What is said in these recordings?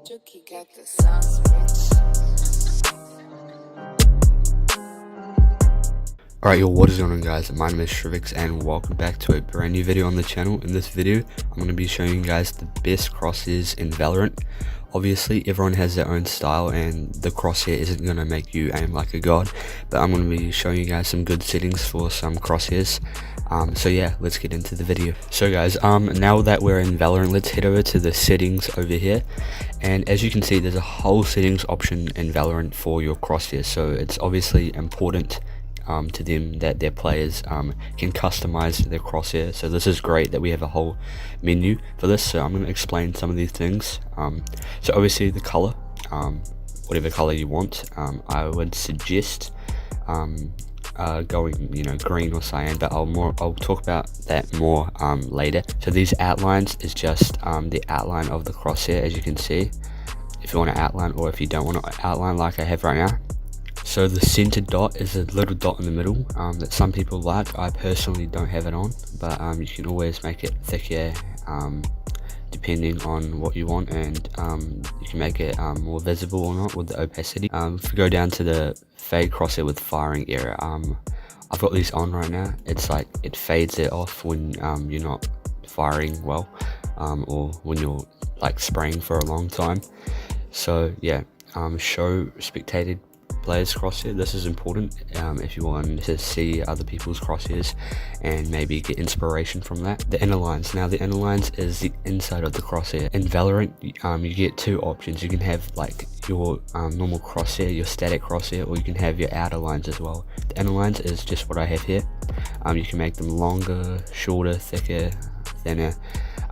Juki got the sauce, bitch. Alright, yo, what is going on, guys? My name is Shrivix and welcome back to a brand new video on the channel. In this video, I'm going to be showing you guys the best crosshairs in Valorant. Obviously, everyone has their own style and the crosshair isn't going to make you aim like a god, but I'm going to be showing you guys some good settings for some crosshairs. So yeah, let's get into the video. So guys, now that we're in Valorant, let's head over to the settings over here. And as you can see, there's a whole settings option in Valorant for your crosshairs. So it's obviously important to them that their players can customize their crosshair. So this is great that we have a whole menu for this. So I'm going to explain some of these things. So obviously the color, whatever color you want, I would suggest going green or cyan, but I'll talk about that more later. So these outlines is just the outline of the crosshair, as you can see, if you want to outline, or if you don't want to outline like I have right now. So the center dot is a little dot in the middle that some people like. I personally don't have it on, but you can always make it thicker depending on what you want, and you can make it more visible or not with the opacity. If we go down to the fade crosshair with firing error, I've got these on right now. It's like it fades it off when you're not firing well, or when you're like spraying for a long time. So yeah, show spectated players crosshair. This is important if you want to see other people's crosshairs and maybe get inspiration from that. The inner lines. Now the inner lines is the inside of the crosshair. In Valorant, you get two options. You can have like your normal crosshair, your static crosshair, or you can have your outer lines as well. The inner lines is just what I have here. You can make them longer, shorter, thicker, thinner.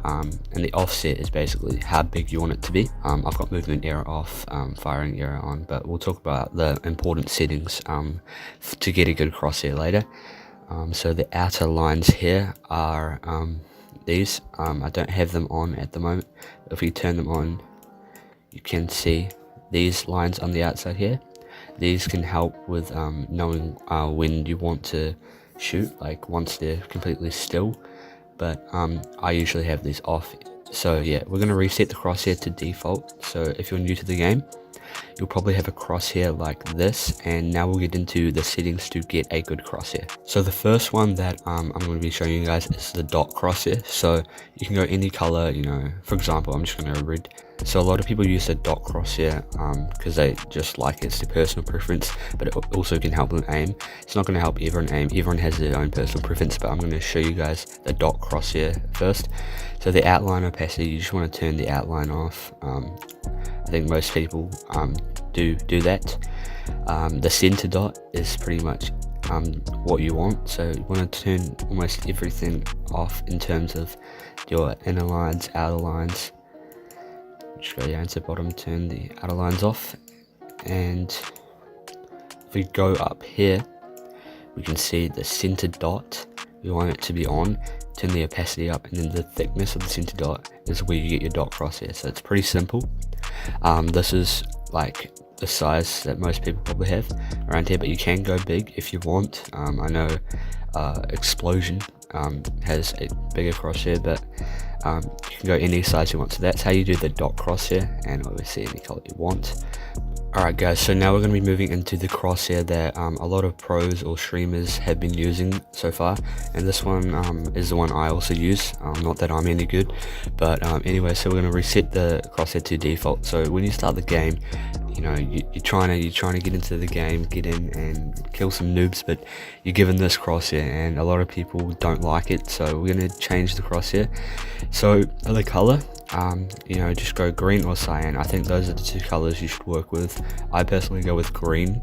And the offset is basically how big you want it to be. I've got movement error off, firing error on, but we'll talk about the important settings to get a good crosshair later. So the outer lines here are these. I don't have them on at the moment. If we turn them on, you can see these lines on the outside here. These can help with knowing when you want to shoot, like once they're completely still. But I usually have these off. So yeah, we're going to reset the crosshair to default. So if you're new to the game, you'll probably have a crosshair like this, and now we'll get into the settings to get a good crosshair. So the first one that I'm going to be showing you guys is the dot crosshair. So you can go any color, for example, I'm just going to go red. So a lot of people use the dot crosshair because they just like it's their personal preference, but it also can help them aim. It's not going to help everyone aim. Everyone has their own personal preference, but I'm going to show you guys the dot crosshair first. So the outline opacity, you just want to turn the outline off. I think most people do that. The center dot is pretty much what you want, so you want to turn almost everything off in terms of your inner lines, outer lines. Just go down to the bottom, turn the outer lines off, and if we go up here, we can see the center dot. We want it to be on. Turn the opacity up, and then the thickness of the center dot is where you get your dot crosshair. So it's pretty simple. This is like the size that most people probably have around here, but you can go big if you want. I know Explosion has a bigger crosshair, but you can go any size you want. So that's how you do the dot crosshair, and obviously any color you want. Alright guys, so now we're going to be moving into the crosshair that a lot of pros or streamers have been using so far, and this one is the one I also use. Not that I'm any good, but anyway, so we're going to reset the crosshair to default. So when you start the game, you're trying to get into the game, get in and kill some noobs, but you're given this crosshair, and a lot of people don't like it. So we're going to change the crosshair. So the color, just go green or cyan. I think those are the two colors you should work with. I personally go with green,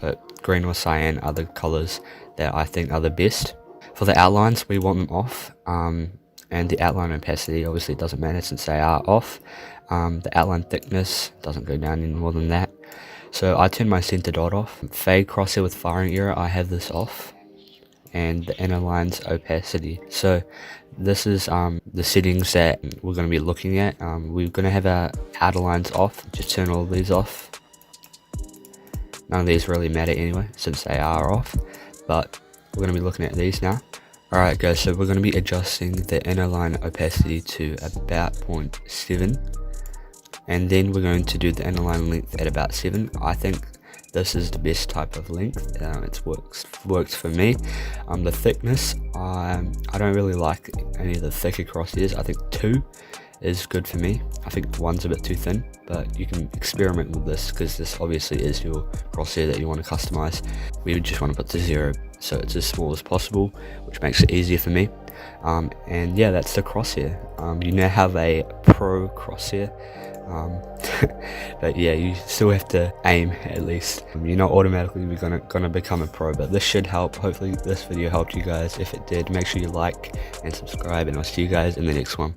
but green or cyan are the colors that I think are the best. For the outlines, we want them off, and the outline opacity obviously doesn't matter since they are off. The outline thickness doesn't go down any more than that. So I turn my center dot off. Fade crosshair with firing error, I have this off, and the inner lines opacity. So this is the settings that we're going to be looking at. We're going to have our outer lines off. Just turn all of these off. None of these really matter anyway since they are off, but we're going to be looking at these now. Alright guys, so we're going to be adjusting the inner line opacity to about 0.7, and then we're going to do the inner line length at about 7. I think this is the best type of length. It works for me. The thickness, I don't really like any of the thicker crosshairs. I think 2 is good for me. I think 1's a bit too thin, but you can experiment with this because this obviously is your crosshair that you want to customize. We just want to put to 0 so it's as small as possible, which makes it easier for me. And yeah, that's the crosshair. You now have a pro crosshair. But yeah, you still have to aim at least. You're not automatically gonna become a pro, but this should help. Hopefully this video helped you guys. If it did, make sure you like and subscribe, and I'll see you guys in the next one.